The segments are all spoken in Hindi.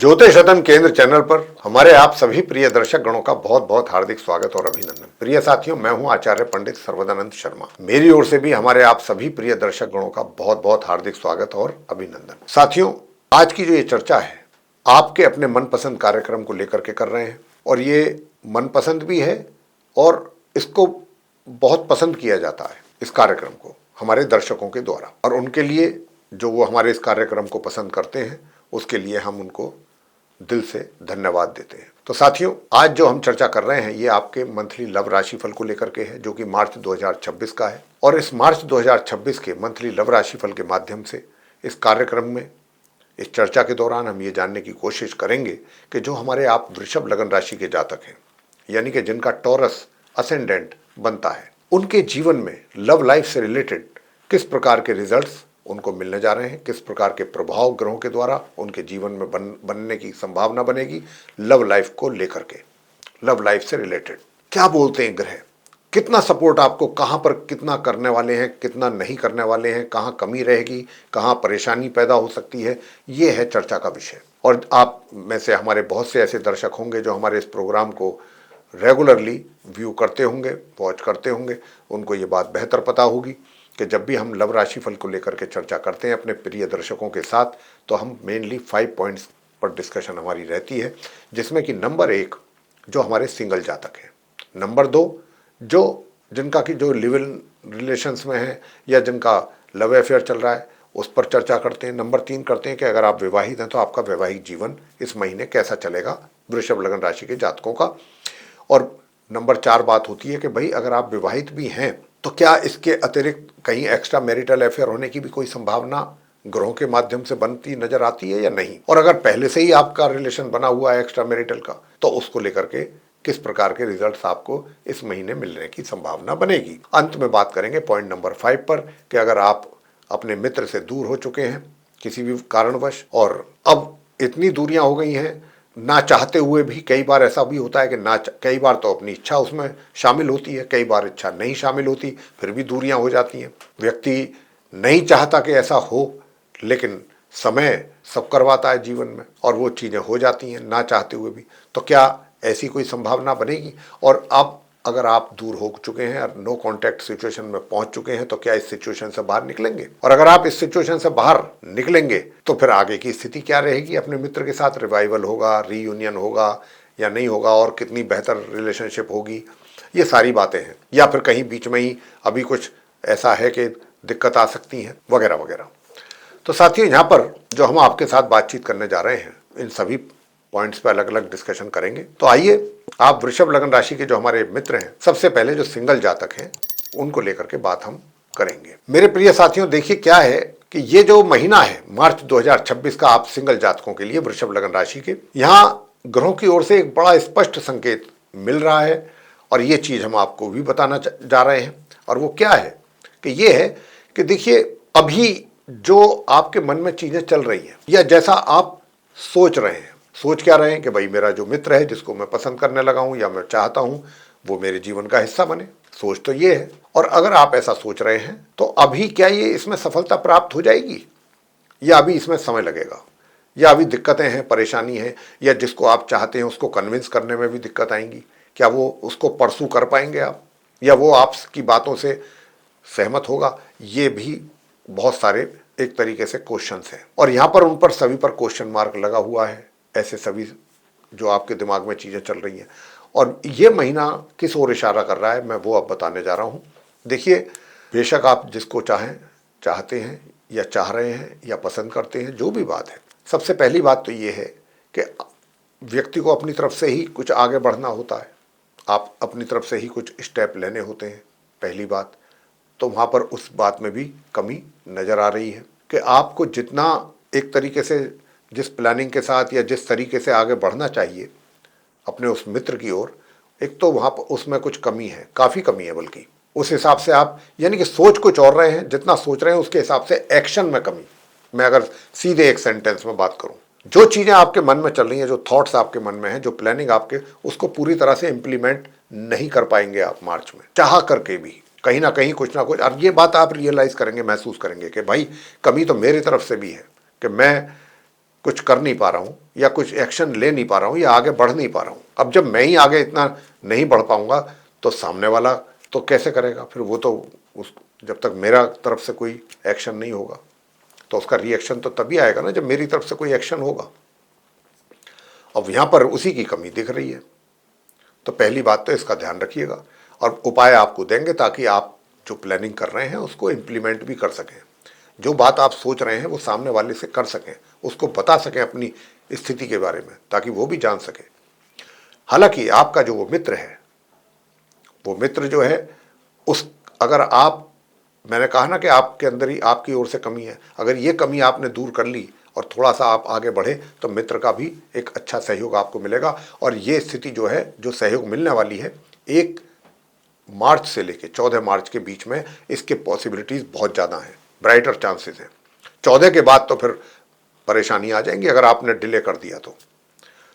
ज्योतिष रतन केंद्र चैनल पर हमारे आप सभी प्रिय दर्शक गणों का बहुत बहुत हार्दिक स्वागत और अभिनंदन। प्रिय साथियों, मैं हूं आचार्य पंडित सर्वदानंद शर्मा। मेरी ओर से भी हमारे आप सभी प्रिय दर्शक गणों का बहुत बहुत हार्दिक स्वागत और अभिनंदन। साथियों, आज की जो ये चर्चा है आपके अपने मनपसंद कार्यक्रम को लेकर के कर रहे हैं और ये मनपसंद भी है और इसको बहुत पसंद किया जाता है इस कार्यक्रम को हमारे दर्शकों के द्वारा, और उनके लिए जो वो हमारे इस कार्यक्रम को पसंद करते हैं उसके लिए हम उनको दिल से धन्यवाद देते हैं। तो साथियों, आज जो हम चर्चा कर रहे हैं ये आपके मंथली लव राशिफल को लेकर के है, जो कि मार्च 2026 का है। और इस मार्च 2026 के मंथली लव राशिफल के माध्यम से इस कार्यक्रम में इस चर्चा के दौरान हम ये जानने की कोशिश करेंगे कि जो हमारे आप वृषभ लगन राशि के जातक हैं, यानी कि जिनका टॉरस असेंडेंट बनता है, उनके जीवन में लव लाइफ से रिलेटेड किस प्रकार के रिजल्ट्स उनको मिलने जा रहे हैं, किस प्रकार के प्रभाव ग्रहों के द्वारा उनके जीवन में बनने की संभावना बनेगी लव लाइफ को लेकर के। लव लाइफ से रिलेटेड क्या बोलते हैं ग्रह, कितना सपोर्ट आपको, कहां पर कितना करने वाले हैं, कितना नहीं करने वाले हैं, कहां कमी रहेगी, कहां परेशानी पैदा हो सकती है, ये है चर्चा का विषय। और आप में से हमारे बहुत से ऐसे दर्शक होंगे जो हमारे इस प्रोग्राम को रेगुलरली व्यू करते होंगे, वॉच करते होंगे, उनको ये बात बेहतर पता होगी कि जब भी हम लव राशिफल को लेकर के चर्चा करते हैं अपने प्रिय दर्शकों के साथ, तो हम मेनली 5 पॉइंट्स पर डिस्कशन हमारी रहती है, जिसमें कि नंबर 1 जो हमारे सिंगल जातक हैं, नंबर 2 जो जिनका कि जो लिव इन रिलेशंस में है या जिनका लव अफेयर चल रहा है उस पर चर्चा करते हैं, नंबर 3 करते हैं कि अगर आप विवाहित हैं तो आपका वैवाहिक जीवन इस महीने कैसा चलेगा वृषभ लगन राशि के जातकों का, और नंबर 4 बात होती है कि भाई अगर आप विवाहित भी हैं तो क्या इसके अतिरिक्त कहीं एक्स्ट्रा मैरिटल अफेयर होने की भी कोई संभावना ग्रहों के माध्यम से बनती नजर आती है या नहीं, और अगर पहले से ही आपका रिलेशन बना हुआ है एक्स्ट्रा मैरिटल का तो उसको लेकर के किस प्रकार के रिजल्ट्स आपको इस महीने मिलने की संभावना बनेगी। अंत में बात करेंगे पॉइंट नंबर 5 पर कि अगर आप अपने मित्र से दूर हो चुके हैं किसी भी कारणवश और अब इतनी दूरियां हो गई हैं, ना चाहते हुए भी कई बार ऐसा भी होता है कि कई बार तो अपनी इच्छा उसमें शामिल होती है, कई बार इच्छा नहीं शामिल होती, फिर भी दूरियां हो जाती हैं। व्यक्ति नहीं चाहता कि ऐसा हो, लेकिन समय सब करवाता है जीवन में और वो चीज़ें हो जाती हैं ना चाहते हुए भी। तो क्या ऐसी कोई संभावना बनेगी? और अब अगर आप दूर हो चुके हैं और नो कांटेक्ट सिचुएशन में पहुंच चुके हैं तो क्या इस सिचुएशन से बाहर निकलेंगे? और अगर आप इस सिचुएशन से बाहर निकलेंगे तो फिर आगे की स्थिति क्या रहेगी? अपने मित्र के साथ रिवाइवल होगा, रीयूनियन होगा या नहीं होगा, और कितनी बेहतर रिलेशनशिप होगी, ये सारी बातें हैं। या फिर कहीं बीच में ही अभी कुछ ऐसा है कि दिक्कत आ सकती है वगैरह वगैरह। तो साथियों, यहाँ पर जो हम आपके साथ बातचीत करने जा रहे हैं इन सभी पॉइंट्स पे अलग अलग डिस्कशन करेंगे। तो आइए, आप वृषभ लगन राशि के जो हमारे मित्र हैं, सबसे पहले जो सिंगल जातक हैं उनको लेकर के बात हम करेंगे। मेरे प्रिय साथियों, देखिए क्या है कि ये जो महीना है मार्च 2026 का आप सिंगल जातकों के लिए वृषभ लगन राशि के, यहाँ ग्रहों की ओर से एक बड़ा स्पष्ट संकेत मिल रहा है और ये चीज हम आपको भी बताना जा रहे हैं। और वो क्या है कि ये है कि देखिए, अभी जो आपके मन में चीजें चल रही हैं या जैसा आप सोच रहे हैं, सोच क्या रहे हैं कि भाई मेरा जो मित्र है जिसको मैं पसंद करने लगा हूं या मैं चाहता हूं वो मेरे जीवन का हिस्सा बने, सोच तो ये है। और अगर आप ऐसा सोच रहे हैं तो अभी क्या ये इसमें सफलता प्राप्त हो जाएगी या अभी इसमें समय लगेगा, या अभी दिक्कतें हैं, परेशानी है, या जिसको आप चाहते हैं उसको कन्विंस करने में भी दिक्कत आएंगी? क्या वो उसको परसू कर पाएंगे आप, या वो आपकी बातों से सहमत होगा? ये भी बहुत सारे एक तरीके से क्वेश्चंस हैं और यहाँ पर उन पर सभी पर क्वेश्चन मार्क लगा हुआ है। ऐसे सभी जो आपके दिमाग में चीज़ें चल रही हैं और ये महीना किस ओर इशारा कर रहा है मैं वो अब बताने जा रहा हूँ। देखिए, बेशक आप जिसको चाहते हैं या चाह रहे हैं या पसंद करते हैं, जो भी बात है, सबसे पहली बात तो ये है कि व्यक्ति को अपनी तरफ से ही कुछ आगे बढ़ना होता है, आप अपनी तरफ से ही कुछ स्टेप लेने होते हैं। पहली बात तो वहाँ पर उस बात में भी कमी नज़र आ रही है कि आपको जितना एक तरीके से जिस प्लानिंग के साथ या जिस तरीके से आगे बढ़ना चाहिए अपने उस मित्र की ओर, एक तो वहाँ पर उसमें कुछ कमी है, काफ़ी कमी है। बल्कि उस हिसाब से आप यानी कि सोच कुछ और रहे हैं, जितना सोच रहे हैं उसके हिसाब से एक्शन में कमी। मैं अगर सीधे एक सेंटेंस में बात करूँ, जो चीज़ें आपके मन में चल रही हैं, जो थॉट्स आपके मन में हैं, जो प्लानिंग आपके, उसको पूरी तरह से इम्प्लीमेंट नहीं कर पाएंगे आप मार्च में, चाह करके भी कहीं ना कहीं कुछ ना कुछ। और ये बात आप रियलाइज़ करेंगे, महसूस करेंगे कि भाई कमी तो मेरी तरफ से भी है कि मैं कुछ कर नहीं पा रहा हूँ या कुछ एक्शन ले नहीं पा रहा हूँ या आगे बढ़ नहीं पा रहा हूँ। अब जब मैं ही आगे इतना नहीं बढ़ पाऊंगा तो सामने वाला तो कैसे करेगा? फिर वो तो उस जब तक मेरा तरफ से कोई एक्शन नहीं होगा तो उसका रिएक्शन तो तभी आएगा ना जब मेरी तरफ से कोई एक्शन होगा। अब यहाँ पर उसी की कमी दिख रही है। तो पहली बात तो इसका ध्यान रखिएगा और उपाय आपको देंगे ताकि आप जो प्लानिंग कर रहे हैं उसको इम्प्लीमेंट भी कर सकें। जो बात आप सोच रहे हैं वो सामने वाले से कर सकें, उसको बता सकें अपनी स्थिति के बारे में, ताकि वो भी जान सके। हालांकि आपका जो वो मित्र है, वो मित्र जो है उस अगर आप, मैंने कहा ना कि आपके अंदर ही आपकी ओर से कमी है, अगर ये कमी आपने दूर कर ली और थोड़ा सा आप आगे बढ़े तो मित्र का भी एक अच्छा सहयोग आपको मिलेगा। और ये स्थिति जो है, जो सहयोग मिलने वाली है 1 मार्च से लेकर 14 मार्च के बीच में, इसके पॉसिबिलिटीज़ बहुत ज़्यादा हैं, ब्राइटर चांसेस हैं। 14 के बाद तो फिर परेशानी आ जाएंगी अगर आपने डिले कर दिया तो।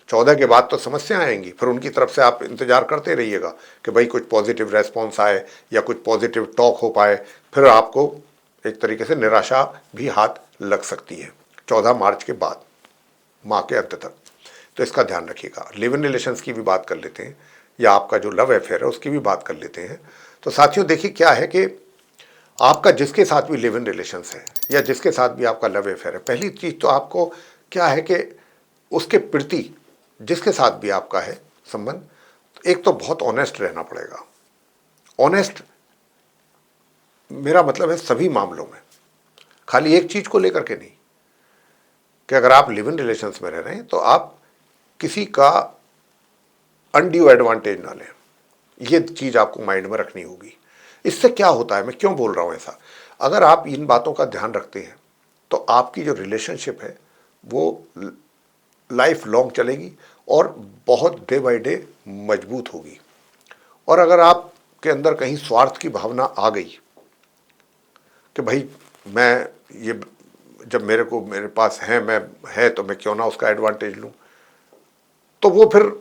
14 के बाद तो समस्या आएंगी, फिर उनकी तरफ से आप इंतजार करते रहिएगा कि भाई कुछ पॉजिटिव रेस्पॉन्स आए या कुछ पॉजिटिव टॉक हो पाए, फिर आपको एक तरीके से निराशा भी हाथ लग सकती है 14 मार्च के बाद, माह के अंत तक। तो इसका ध्यान रखिएगा। लिव इन रिलेशंस की भी बात कर लेते हैं, या आपका जो लव अफेयर है उसकी भी बात कर लेते हैं। तो साथियों देखिए क्या है कि आपका जिसके साथ भी लिव इन रिलेशंस है या जिसके साथ भी आपका लव अफेयर है, पहली चीज़ तो आपको क्या है कि उसके प्रति, जिसके साथ भी आपका है संबंध, एक तो बहुत ऑनेस्ट रहना पड़ेगा। ऑनेस्ट मेरा मतलब है सभी मामलों में, खाली एक चीज़ को लेकर के नहीं, कि अगर आप लिव इन रिलेशंस में रह रहे हैं तो आप किसी का अनड्यू एडवांटेज ना लें। ये चीज़ आपको माइंड में रखनी होगी। इससे क्या होता है, मैं क्यों बोल रहा हूँ ऐसा, अगर आप इन बातों का ध्यान रखते हैं तो आपकी जो रिलेशनशिप है वो लाइफ लॉन्ग चलेगी और बहुत डे बाय डे मजबूत होगी। और अगर आपके अंदर कहीं स्वार्थ की भावना आ गई कि भाई मैं ये, जब मेरे पास है तो मैं क्यों ना उसका एडवांटेज लूँ, तो वो फिर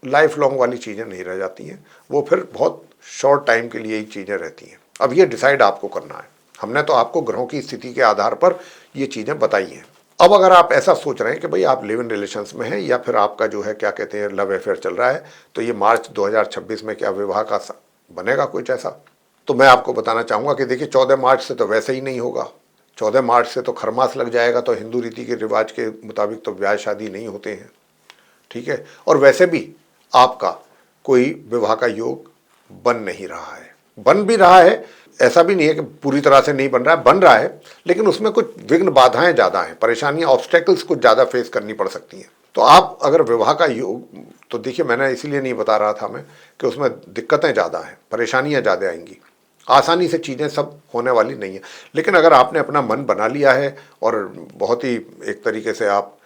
लाइफ लॉन्ग वाली चीज़ें नहीं रह जाती हैं, वो फिर बहुत शॉर्ट टाइम के लिए ही चीज़ें रहती हैं। अब ये डिसाइड आपको करना है। हमने तो आपको ग्रहों की स्थिति के आधार पर ये चीज़ें बताई हैं। अब अगर आप ऐसा सोच रहे हैं कि भाई आप लिव इन रिलेशंस में हैं या फिर आपका जो है क्या कहते हैं लव अफेयर चल रहा है, तो ये मार्च 2026 में क्या विवाह का बनेगा कुछ ऐसा? तो मैं आपको बताना चाहूँगा कि देखिए 14 मार्च से तो वैसे ही नहीं होगा। 14 मार्च से तो खरमास लग जाएगा, तो हिंदू रीति के रिवाज के मुताबिक तो ब्याह शादी नहीं होते हैं, ठीक है। और वैसे भी आपका कोई विवाह का योग बन नहीं रहा है। बन भी रहा है, ऐसा भी नहीं है कि पूरी तरह से नहीं बन रहा है, बन रहा है, लेकिन उसमें कुछ विघ्न बाधाएं ज़्यादा हैं, परेशानियां, ऑब्स्टेकल्स कुछ ज़्यादा फेस करनी पड़ सकती हैं। तो आप अगर विवाह का योग, तो देखिए मैंने इसीलिए नहीं बता रहा था मैं कि उसमें दिक्कतें ज़्यादा हैं, परेशानियाँ ज़्यादा आएंगी, आसानी से चीज़ें सब होने वाली नहीं है। लेकिन अगर आपने अपना मन बना लिया है और बहुत ही एक तरीके से आप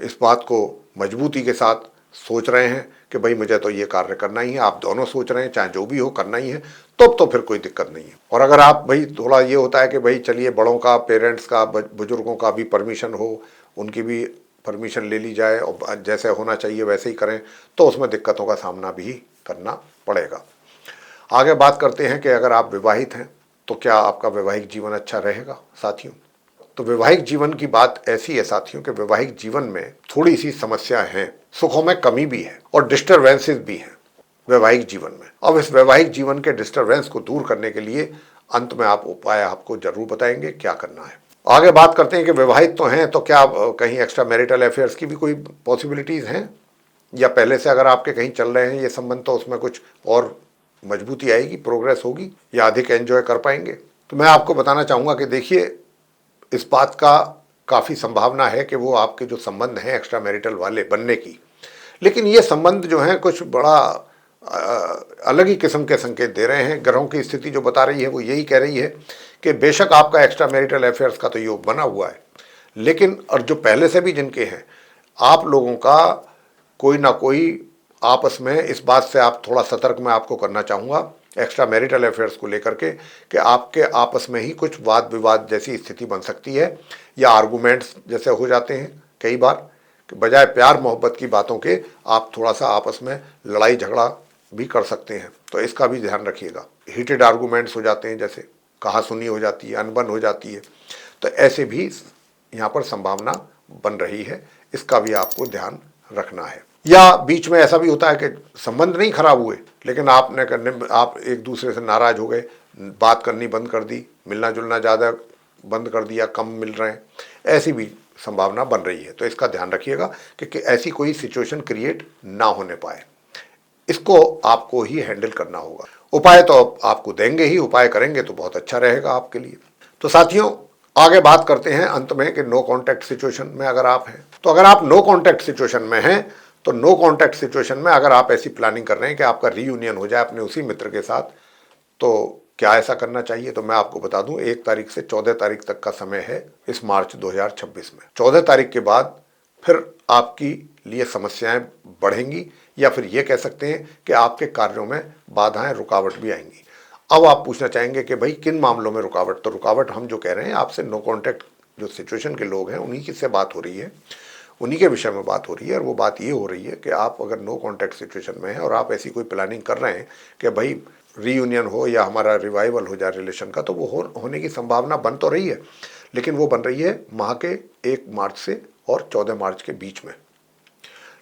इस बात को मजबूती के साथ सोच रहे हैं कि भाई मुझे तो ये कार्य करना ही है, आप दोनों सोच रहे हैं चाहे जो भी हो करना ही है, तो फिर कोई दिक्कत नहीं है। और अगर आप भाई थोड़ा ये होता है कि भाई चलिए बड़ों का, पेरेंट्स का, बुजुर्गों का भी परमिशन हो, उनकी भी परमिशन ले ली जाए और जैसे होना चाहिए वैसे ही करें, तो उसमें दिक्कतों का सामना भी करना पड़ेगा। आगे बात करते हैं कि अगर आप विवाहित हैं तो क्या आपका वैवाहिक जीवन अच्छा रहेगा साथियों? तो वैवाहिक जीवन की बात ऐसी है साथियों कि वैवाहिक जीवन में थोड़ी सी समस्या है, सुखों में कमी भी है और डिस्टर्बेंसेस भी हैं वैवाहिक जीवन में। अब इस वैवाहिक जीवन के डिस्टर्बेंस को दूर करने के लिए अंत में आप उपाय आपको जरूर बताएंगे क्या करना है। आगे बात करते हैं कि विवाहित तो हैं तो क्या कहीं एक्स्ट्रा मैरिटल अफेयर्स की भी कोई पॉसिबिलिटीज़ हैं, या पहले से अगर आपके कहीं चल रहे हैं ये संबंध तो उसमें कुछ और मजबूती आएगी, प्रोग्रेस होगी या अधिक एंजॉय कर पाएंगे? तो मैं आपको बताना चाहूँगा कि देखिए इस बात का काफ़ी संभावना है कि वो आपके जो संबंध हैं एक्स्ट्रा मैरिटल वाले बनने की, लेकिन ये संबंध जो हैं कुछ बड़ा अलग ही किस्म के संकेत दे रहे हैं। ग्रहों की स्थिति जो बता रही है वो यही कह रही है कि बेशक आपका एक्स्ट्रा मैरिटल अफेयर्स का तो योग बना हुआ है, लेकिन और जो पहले से भी जिनके हैं, आप लोगों का कोई ना कोई आपस में, इस बात से आप थोड़ा सतर्क मैं आपको करना चाहूँगा एक्स्ट्रा मैरिटल अफेयर्स को लेकर के, कि आपके आपस में ही कुछ वाद विवाद जैसी स्थिति बन सकती है या आर्गूमेंट्स जैसे हो जाते हैं कई बार, कि बजाय प्यार मोहब्बत की बातों के आप थोड़ा सा आपस में लड़ाई झगड़ा भी कर सकते हैं। तो इसका भी ध्यान रखिएगा। हीटेड आर्गूमेंट्स हो जाते हैं, जैसे कहा सुनी हो जाती है, अनबन हो जाती है, तो ऐसे भी यहाँ पर संभावना बन रही है, इसका भी आपको ध्यान रखना है। या बीच में ऐसा भी होता है कि संबंध नहीं खराब हुए, लेकिन आप एक दूसरे से नाराज हो गए, बात करनी बंद कर दी, मिलना जुलना ज़्यादा बंद कर दिया, कम मिल रहे हैं, ऐसी भी संभावना बन रही है। तो इसका ध्यान रखिएगा कि ऐसी कोई सिचुएशन क्रिएट ना होने पाए, इसको आपको ही हैंडल करना होगा। उपाय तो आपको देंगे ही, उपाय करेंगे तो बहुत अच्छा रहेगा आपके लिए। तो साथियों, आगे बात करते हैं अंत में कि नो कांटेक्ट सिचुएशन में अगर आप हैं, तो अगर आप नो कांटेक्ट सिचुएशन में हैं, तो नो कांटेक्ट सिचुएशन में अगर आप ऐसी प्लानिंग कर रहे हैं कि आपका रीयूनियन हो जाए अपने उसी मित्र के साथ, तो क्या ऐसा करना चाहिए? तो मैं आपको बता दूं, 1 तारीख से 14 तारीख तक का समय है इस मार्च 2026 में। 14 तारीख के बाद फिर आपकी लिए समस्याएं बढ़ेंगी, या फिर ये कह सकते हैं कि आपके कार्यों में बाधाएं, रुकावट भी आएंगी। अब आप पूछना चाहेंगे कि भाई किन मामलों में रुकावट? तो रुकावट हम जो कह रहे हैं आपसे, नो कॉन्टैक्ट जो सिचुएशन के लोग हैं उन्हीं की से बात हो रही है, उन्हीं के विषय में बात हो रही है। और वो बात ये हो रही है कि आप अगर नो कॉन्टैक्ट सिचुएशन में हैं और आप ऐसी कोई प्लानिंग कर रहे हैं कि भाई रीयूनियन हो या हमारा रिवाइवल हो जाए रिलेशन का, तो वो होने की संभावना बन तो रही है, लेकिन वो बन रही है माह के 1 मार्च से और 14 मार्च के बीच में।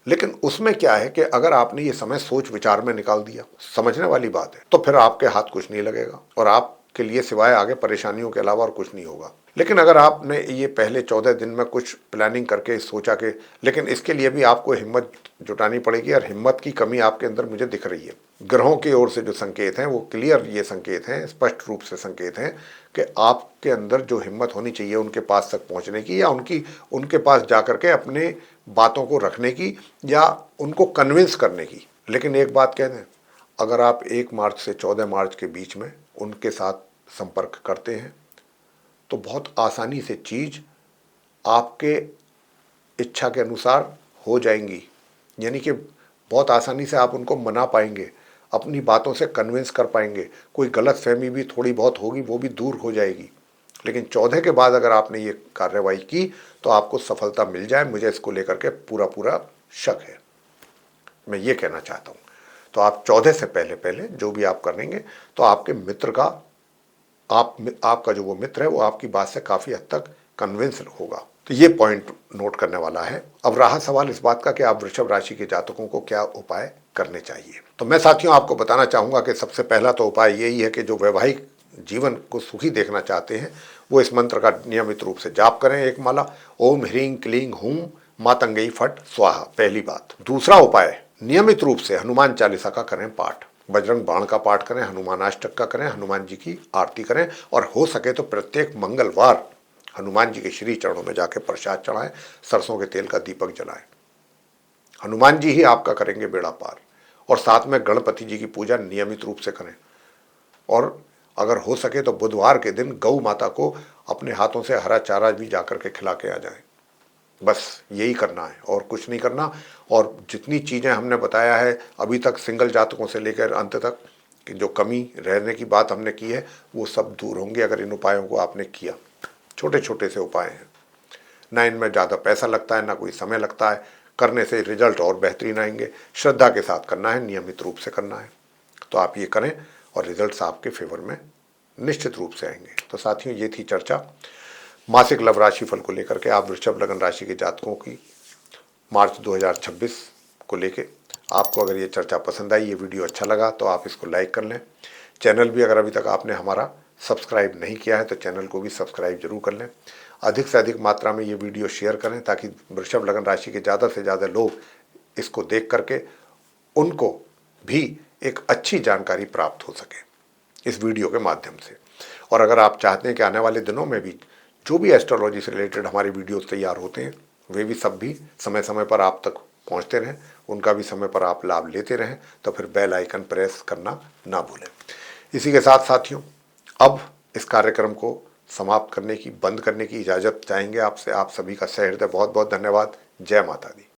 लेकिन उसमें क्या है कि अगर आपने ये समय सोच विचार में निकाल दिया, समझने वाली बात है, तो फिर आपके हाथ कुछ नहीं लगेगा और आपके लिए सिवाय आगे परेशानियों के अलावा और कुछ नहीं होगा। लेकिन अगर आपने ये पहले 14 दिन में कुछ प्लानिंग करके सोचा कि, लेकिन इसके लिए भी आपको हिम्मत जुटानी पड़ेगी, और हिम्मत की कमी आपके अंदर मुझे दिख रही है। ग्रहों की ओर से जो संकेत हैं वो क्लियर ये संकेत हैं, स्पष्ट रूप से संकेत हैं कि आपके अंदर जो हिम्मत होनी चाहिए उनके पास तक पहुंचने की, या उनके पास जाकर के अपने बातों को रखने की, या उनको कन्विंस करने की। लेकिन एक बात कह दें, अगर आप 1 मार्च से 14 मार्च के बीच में उनके साथ संपर्क करते हैं, तो बहुत आसानी से चीज़ आपके इच्छा के अनुसार हो जाएंगी। यानी कि बहुत आसानी से आप उनको मना पाएंगे, अपनी बातों से कन्विंस कर पाएंगे, कोई गलत फहमी भी थोड़ी बहुत होगी वो भी दूर हो जाएगी। लेकिन 14 के बाद अगर आपने ये कार्रवाई की तो आपको सफलता मिल जाए, मुझे इसको लेकर के पूरा पूरा शक है, मैं ये कहना चाहता हूँ। तो आप 14 से पहले पहले जो भी आप करेंगे, तो आपके मित्र का, आपका जो वो मित्र है वो आपकी बात से काफ़ी हद तक कन्विंस होगा। तो ये पॉइंट नोट करने वाला है। अब रहा सवाल इस बात का कि आप वृषभ राशि के जातकों को क्या उपाय करने चाहिए। तो मैं साथियों आपको बताना चाहूँगा कि सबसे पहला तो उपाय यही है कि जो वैवाहिक जीवन को सुखी देखना चाहते हैं वो इस मंत्र का नियमित रूप से जाप करें, एक माला, ओम ह्रीं क्लीं हूं मातंगई फट स्वाहा, पहली बात। दूसरा उपाय, नियमित रूप से हनुमान चालीसा का करें पाठ, बजरंग बाण का पाठ करें, हनुमानाष्टक का करें, हनुमान जी की आरती करें, और हो सके तो प्रत्येक मंगलवार हनुमान जी के श्री चरणों में जाके प्रसाद चढ़ाएं, सरसों के तेल का दीपक जलाएं। हनुमान जी ही आपका करेंगे बेड़ा पार। और साथ में गणपति जी की पूजा नियमित रूप से करें, और अगर हो सके तो बुधवार के दिन गौ माता को अपने हाथों से हरा चारा भी जाकर के खिला के आ जाएं। बस यही करना है और कुछ नहीं करना। और जितनी चीज़ें हमने बताया है अभी तक, सिंगल जातकों से लेकर अंत तक, कि जो कमी रहने की बात हमने की है वो सब दूर होंगे अगर इन उपायों को आपने किया। छोटे छोटे से उपाय हैं, ना इनमें ज़्यादा पैसा लगता है, ना कोई समय लगता है, करने से रिजल्ट और बेहतरीन आएंगे। श्रद्धा के साथ करना है, नियमित रूप से करना है, तो आप ये करें और रिजल्ट्स आपके फेवर में निश्चित रूप से आएंगे। तो साथियों, ये थी चर्चा मासिक लव राशि फल को लेकर के आप वृषभ लगन राशि के जातकों की मार्च 2026 को लेके। आपको अगर ये चर्चा पसंद आई, ये वीडियो अच्छा लगा, तो आप इसको लाइक कर लें। चैनल भी अगर अभी तक आपने हमारा सब्सक्राइब नहीं किया है तो चैनल को भी सब्सक्राइब जरूर कर लें। अधिक से अधिक मात्रा में ये वीडियो शेयर करें ताकि वृषभ लगन राशि के ज़्यादा से ज़्यादा लोग इसको देख करके उनको भी एक अच्छी जानकारी प्राप्त हो सके इस वीडियो के माध्यम से। और अगर आप चाहते हैं कि आने वाले दिनों में भी जो भी एस्ट्रोलॉजी से रिलेटेड हमारे वीडियोस तैयार होते हैं वे भी सब भी समय समय पर आप तक पहुंचते रहें, उनका भी समय पर आप लाभ लेते रहें, तो फिर बेल आइकन प्रेस करना ना भूलें। इसी के साथ साथियों, अब इस कार्यक्रम को समाप्त करने की, बंद करने की इजाज़त चाहेंगे आपसे। आप सभी का सहृदय बहुत बहुत धन्यवाद। जय माता दी।